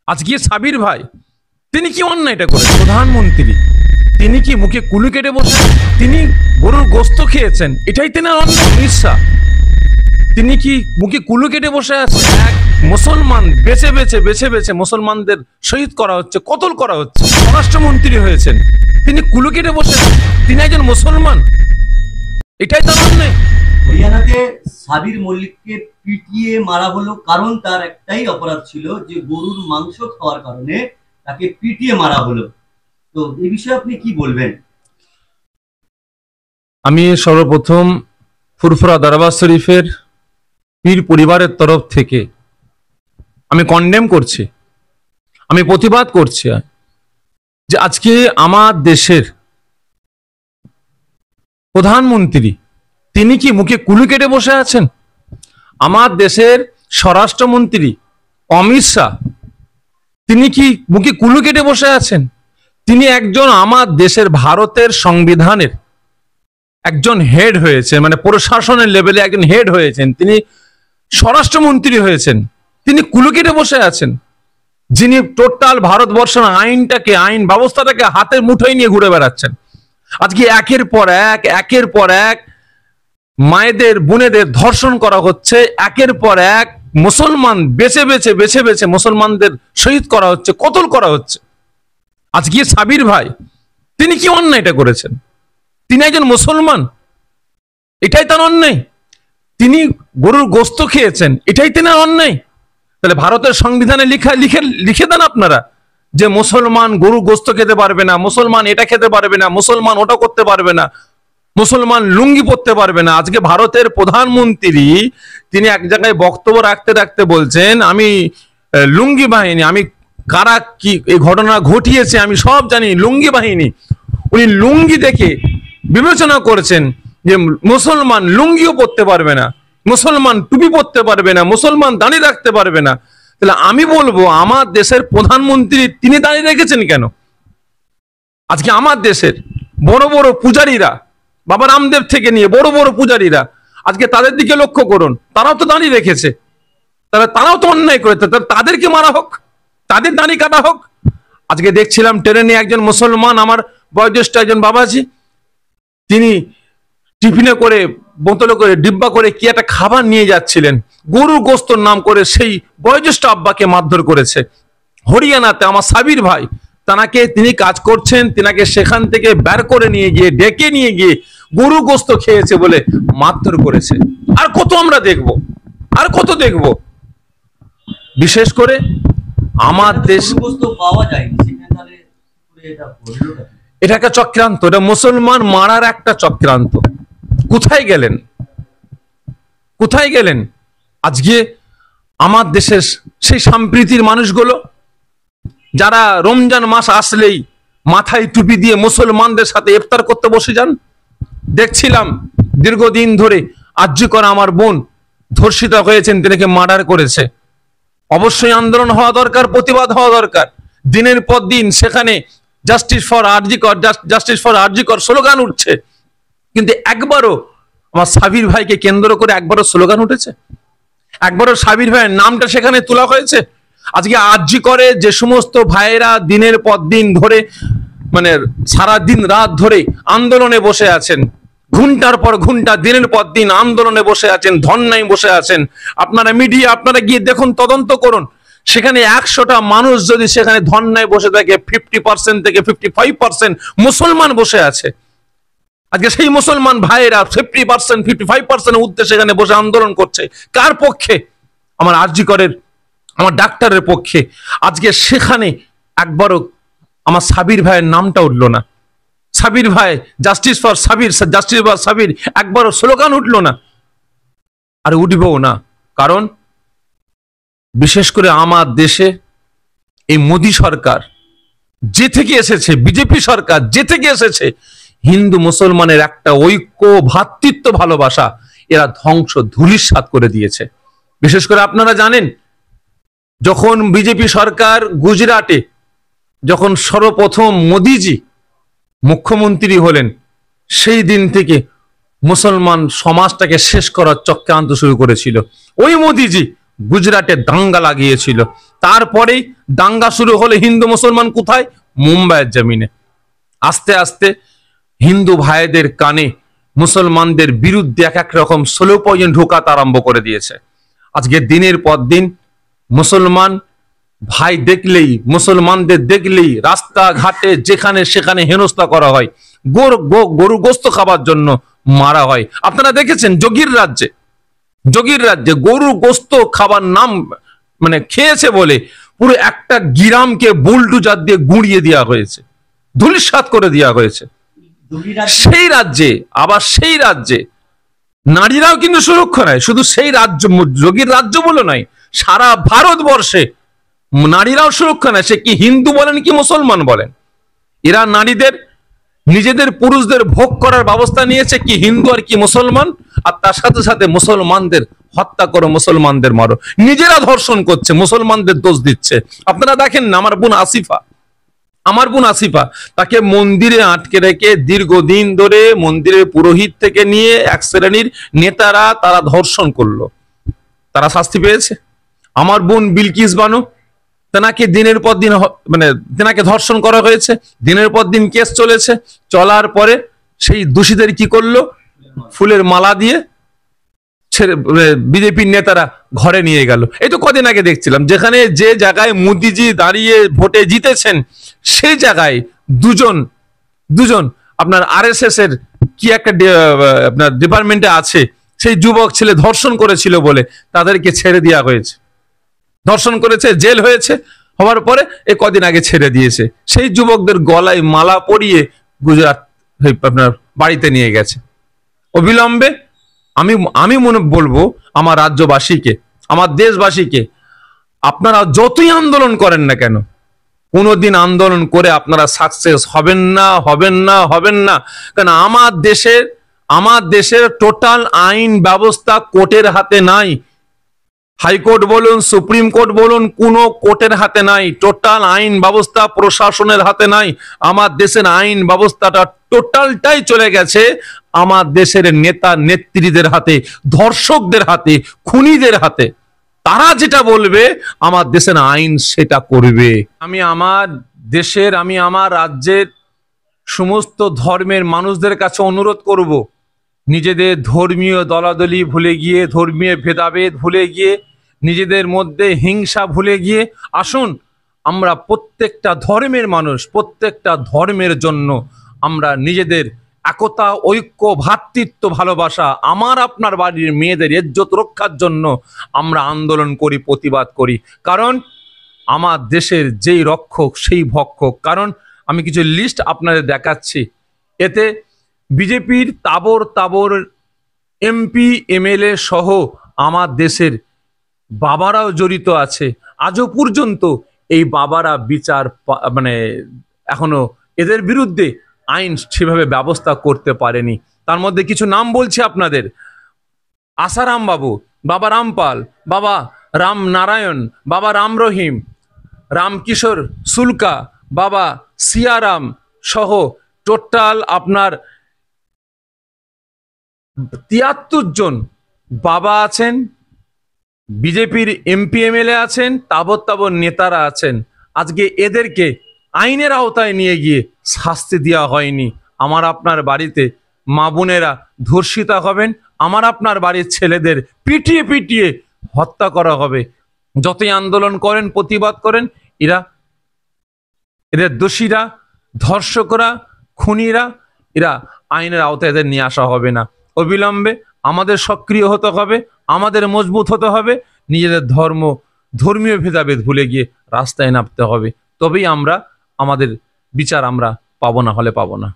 আজকে সাবির ভাই তিনি কি অন্যায়টা করেছেন? প্রধানমন্ত্রী তিনি কি মুখে কুলু কেটে বসে তিনি গরুর গোস্ত খেয়েছেন, এটাই তেনার অন্যায় ঈর্ষা? তিনি কি মুখে কুলু কেটে বসে আছেন? এক মুসলমান বেছে বেছে বেছে বেছে মুসলমানদের শহীদ করা হচ্ছে, কতল করা হচ্ছে। স্বরাষ্ট্রমন্ত্রী হয়েছেন, তিনি কুলু কেটে বসে, তিনি একজন মুসলমান, এটাই তার অন্যায়। হরিয়ানাতে সাবির মল্লিককে পিটিয়ে মারা হলো, কারণ তার একটাই অপরাধ ছিল যে গরুর মাংস খাওয়ার কারণে তাকে পিটিয়ে মারা হলো। তো এই বিষয়ে আপনি কি বলবেন? আমি সর্বপ্রথম ফুরফুরা দরবার শরীফের পীর পরিবারের তরফ থেকে আমি কন্ডেম করছি, আমি প্রতিবাদ করছি যে আজকে আমার দেশের প্রধানমন্ত্রী তিনি কি মুখে কুলু কেটে বসে আছেন? আমার দেশের স্বরাষ্ট্রমন্ত্রী অমিত শাহ তিনি কি মুখে কুলু কেটে বসে আছেন? তিনি একজন আমার দেশের ভারতের সংবিধানের একজন হেড হয়েছে, মানে প্রশাসনের লেভেলে একজন হেড হয়েছেন, তিনি স্বরাষ্ট্রমন্ত্রী হয়েছেন, তিনি কুলু কেটে বসে আছেন, যিনি টোটাল ভারতবর্ষের আইন ব্যবস্থাটাকে হাতের মুঠোয় নিয়ে ঘুরে বেড়াচ্ছেন। আজকে একের পর এক মায়েদের বোনেদের ধর্ষণ করা হচ্ছে, একের পর এক মুসলমান বেছে বেছে বেছে বেছে মুসলমানদের শহীদ করা হচ্ছে, কতল করা হচ্ছে। আজকে সাবির ভাই তিনি কি অন্যায়টা করেছেন? তিনি একজন মুসলমান, এটাই তার অন্যায়। তিনি গরুর গোস্ত খেয়েছেন, এটাই তেনার অন্যায়। তাহলে ভারতের সংবিধানে লিখে দেন আপনারা যে মুসলমান গরু গোস্ত খেতে পারবে না, মুসলমান এটা খেতে পারবে না, মুসলমান ওটা করতে পারবে না, মুসলমান লুঙ্গি পরতে পারবে না। আজকে ভারতের প্রধানমন্ত্রী তিনি এক জায়গায় বক্তব্য রাখতে রাখতে বলছেন আমি লুঙ্গি বাহিনী, আমি কারা কি এই ঘটনা ঘটিয়েছে আমি সব জানি, লুঙ্গি বাহিনী। উনি লুঙ্গি দেখে বিবেচনা করেছেন যে মুসলমান লুঙ্গিও পরতে পারবে না, মুসলমান টুপি পরতে পারবে না, মুসলমান দাঁড়িয়ে রাখতে পারবে না। তাহলে আমি বলবো আমার দেশের প্রধানমন্ত্রী তিনি দাঁড়িয়ে রেখেছেন কেন? আজকে আমার দেশের বড় বড় পূজারীরা, বাবা রামদেব থেকে নিয়ে বড় বড় পূজারীরা, আজকে তাদের দিকে লক্ষ্য করুন, তারাও তো দাঁড়িয়ে রেখেছে, তারাও তো অন্যায় করেছে, তাদেরকে মারা হোক, তাদের দাঁড়ি কাটা হোক। আজকে দেখছিলাম ট্রেনে একজন মুসলমান, আমার বয়োজ্যেষ্ঠ একজন বাবাজি, তিনি টিফিনে করে বোতলে করে ডিব্বা করে কি একটা খাবার নিয়ে যাচ্ছিলেন, গরুর গোস্তর নাম করে সেই বয়োজ্যেষ্ঠ আব্বাকে মারধর করেছে। হরিয়ানাতে আমার সাবির ভাই তানাকে তিনি কাজ করছেন, তিনাকে সেখান থেকে বের করে নিয়ে গিয়ে ডেকে নিয়ে গিয়ে গরু গোস্ত খেয়েছে বলে মারধর করেছে। আর কত আমরা দেখব, আর কত দেখব? বিশেষ করে আমার দেশ পাওয়া যায়নি, সেখানে এটা একটা চক্রান্ত, এটা মুসলমান মারার একটা চক্রান্ত। কোথায় গেলেন, কোথায় গেলেন? আজকে আমার দেশের সেই সম্প্রীতির মানুষগুলো যারা রমজান মাস আসলেই মাথায় টুপি দিয়ে মুসলমানদের সাথে ইফতার করতে বসে যান। দেখছিলাম দীর্ঘদিন ধরে আরজি করা আমার বোন ধর্ষিতা হয়েছেন, তিনাকে মার্ডার করেছে। অবশ্যই আন্দোলন হওয়া দরকার, প্রতিবাদ হওয়া দরকার। দিনের পর দিন সেখানে জাস্টিস ফর আরজি কর, জাস্টিস ফর আরজি কর স্লোগান উঠছে, কিন্তু একবারও আমার সাবির ভাইকে কেন্দ্র করে একবারও স্লোগান উঠেছে? একবারও সাবির ভাইয়ের নামটা সেখানে তোলা হয়েছে? আজকে আরজি করে যে সমস্ত ভাইয়েরা দিনের পর দিন ধরে, মানে সারা দিন রাত ধরে আন্দোলনে বসে আছেন, ঘন্টার পর ঘন্টা দিনের পর দিন আন্দোলনে বসে আছেন, ধর্নায় বসে আছেন, আপনারা মিডিয়া আপনারা গিয়ে দেখুন, তদন্ত করুন, সেখানে 100টা মানুষ যদি সেখানে ধর্নায় বসে থাকে 50% থেকে 55% মুসলমান বসে আছে। আজকে সেই মুসলমান ভাইয়েরা 50% 55% উদ্দেশ্যে সেখানে বসে আন্দোলন করছে কার পক্ষে? আমার আরজি করের, আমার ডাক্তারের পক্ষে। আজকে সেখানে একবারও আমার সাবির ভাইয়ের নামটা উঠলো না। সাবির ভাই, justice for Sabir, justice for Sabir একবারও স্লোগান উঠলো না, আর উঠবেও না। কারণ বিশেষ করে আমার দেশে এই মোদী সরকার যে থেকে এসেছে, বিজেপি সরকার যে থেকে এসেছে, হিন্দু মুসলমানের একটা ঐক্য, ভ্রাতৃত্ব, ভালোবাসা এরা ধ্বংস ধূলিসাৎ করে দিয়েছে। বিশেষ করে আপনারা জানেন, যখন বিজেপি সরকার গুজরাটে যখন সর্বপ্রথম মোদিজি মুখ্যমন্ত্রী হলেন, সেই দিন থেকে মুসলমান সমাজটাকে শেষ করার চক্রান্ত শুরু করেছিল। ওই মোদিজি গুজরাটে দাঙ্গা লাগিয়েছিল। তারপরেই দাঙ্গা শুরু হলো হিন্দু মুসলমান কোথায়? মুম্বাইয়ের জমিনে। আস্তে আস্তে হিন্দু ভাইদের কানে মুসলমানদের বিরুদ্ধে এক এক রকম স্লো পয়জন ঢোকাতে আরম্ভ করে দিয়েছে। আজকে দিনের পর দিন মুসলমান ভাই দেখলেই, মুসলমানদের দেখলেই রাস্তাঘাটে যেখানে সেখানে হেনস্থা করা হয়, গরু গোস্ত খাবার জন্য মারা হয়। আপনারা দেখেছেন যোগীর রাজ্যে গরু গোস্ত খাবার নাম মানে খেয়েছে বলে পুরো একটা গ্রামকে বুলডুজার দিয়ে গুঁড়িয়ে দেওয়া হয়েছে, ধূলিসাৎ করে দেওয়া হয়েছে। সেই রাজ্যে নারীরাও কিন্তু সুরক্ষা নয়। শুধু সেই রাজ্য, যোগীর রাজ্য বলে নয়, সারা ভারতবর্ষে নারীরাও সুরক্ষা নয়। সে কি হিন্দু বলেন কি মুসলমান বলেন, এরা নারীদের নিজেদের পুরুষদের ভোগ করার ব্যবস্থা নিয়েছে কি হিন্দু আর কি মুসলমান। আর তার সাথে সাথে মুসলমানদের হত্যা করো, মুসলমানদের মারো, নিজেরা ধর্ষণ করছে, মুসলমানদের দোষ দিচ্ছে। আপনারা দেখেন না, আমার বোন আসিফা তাকে মন্দিরে আটকে রেখে দীর্ঘদিন ধরে মন্দিরের পুরোহিত থেকে নিয়ে এক শ্রেণীর নেতারা তারা ধর্ষণ করলো, তারা শাস্তি পেয়েছে। আমার বোন বিলকিস বানু, তেনাকে দিনের পর দিন মানে তেনাকে ধর্ষণ করা হয়েছে, দিনের পর দিন কেস চলেছে। চলার পরে সেই দোষীদের কি করলো? ফুলের মালা দিয়ে বিজেপির নেতারা ঘরে নিয়ে গেল। এই তো কদিন আগে দেখছিলাম, যেখানে যে জায়গায় মোদিজি দাঁড়িয়ে ভোটে জিতেছেন সেই জায়গায় দুজন আপনার আরএসএস এর কি একটা আপনার ডিপার্টমেন্টে আছে, সেই যুবক ছেলে ধর্ষণ করেছিল বলে তাদেরকে ছেড়ে দেওয়া হয়েছে। ধর্ষণ করেছে, জেল হয়েছে, হওয়ার পরে এ কদিন আগে ছেড়ে দিয়েছে। সেই যুবকদের গলায় মালা পরিয়ে গুজরাট আপনার বাড়িতে নিয়ে গেছে। অবিলম্বে আমি বলবো আমার রাজ্যবাসীকে, আমার দেশবাসীকে, আপনারা যতই আন্দোলন করেন না কেন, কোনোদিন আন্দোলন করে আপনারা সাকসেস হবেন না। কারণ আমার দেশের টোটাল আইন ব্যবস্থা কোর্টের হাতে নাই। হাইকোর্ট বলুন, সুপ্রিম কোর্ট বলুন, কোনো কোর্টের হাতে নাই। টোটাল আইন ব্যবস্থা প্রশাসনের হাতে নাই। আমার দেশের আইন ব্যবস্থাটা টোটালটাই চলে গেছে আমার দেশের নেতা নেত্রীদের হাতে, ধর্ষকদের হাতে, খুনিদের হাতে। তারা যেটা বলবে আমার দেশের আইন সেটা করবে। আমি আমার রাজ্যের সমস্ত ধর্মের মানুষদের কাছে অনুরোধ করব, নিজেদের ধর্মীয় দলাদলি ভুলে গিয়ে, ধর্মীয় ভেদাভেদ ভুলে গিয়ে, নিজেদের মধ্যে হিংসা ভুলে গিয়ে আসুন আমরা প্রত্যেকটা ধর্মের মানুষ, প্রত্যেকটা ধর্মের জন্য আমরা নিজেদের একতা, ঐক্য, ভ্রাতৃত্ব, ভালোবাসা, আমার আপনার বাড়ির মেয়েদের ইজ্জত রক্ষার জন্য আমরা আন্দোলন করি, প্রতিবাদ করি। কারণ আমার দেশের যেই রক্ষক সেই ভক্ষক। কারণ আমি কিছু লিস্ট আপনাদের দেখাচ্ছি, এতে বিজেপির তাবর এমপি এমএলএ সহ আমার দেশের বাবারাও জড়িত আছে। আজও পর্যন্ত এই বাবারা বিচার মানে এখনো এদের বিরুদ্ধে আইন সেভাবে ব্যবস্থা করতে পারেনি। তার মধ্যে কিছু নাম বলছি আপনাদের: আসারাম বাবু, বাবা রামপাল, বাবা রাম নারায়ণ, বাবা রাম রহিম, রামকিশোর সুলকা, বাবা সিয়ারাম সহ টোটাল আপনার ৭৩ জন বাবা আছেন, বিজেপির এমপি এমএলএ আছেন, তাবর নেতারা আছেন। আজকে এদেরকে আইনের আওতায় নিয়ে গিয়ে শাস্তি দেওয়া হয়নি। আমার আপনার বাড়িতে মা বোনেরা ধর্ষিতা হবেন, আমার আপনার বাড়ির ছেলেদের পিটিয়ে হত্যা করা হবে। যতই আন্দোলন করেন, প্রতিবাদ করেন, এদের দোষীরা, ধর্ষকরা, খুনিরা, এরা আইনের আওতায় এদের নিয়ে আসা হবে না। অবিলম্বে আমাদের সক্রিয় হতে হবে, আমাদের মজবুত হতে হবে, নিজেদের ধর্মীয় ভেদাভেদ ভুলে গিয়ে রাস্তায় নামতে হবে। তবেই আমরা আমাদের বিচার আমরা পাবো, না হলে পাবো না।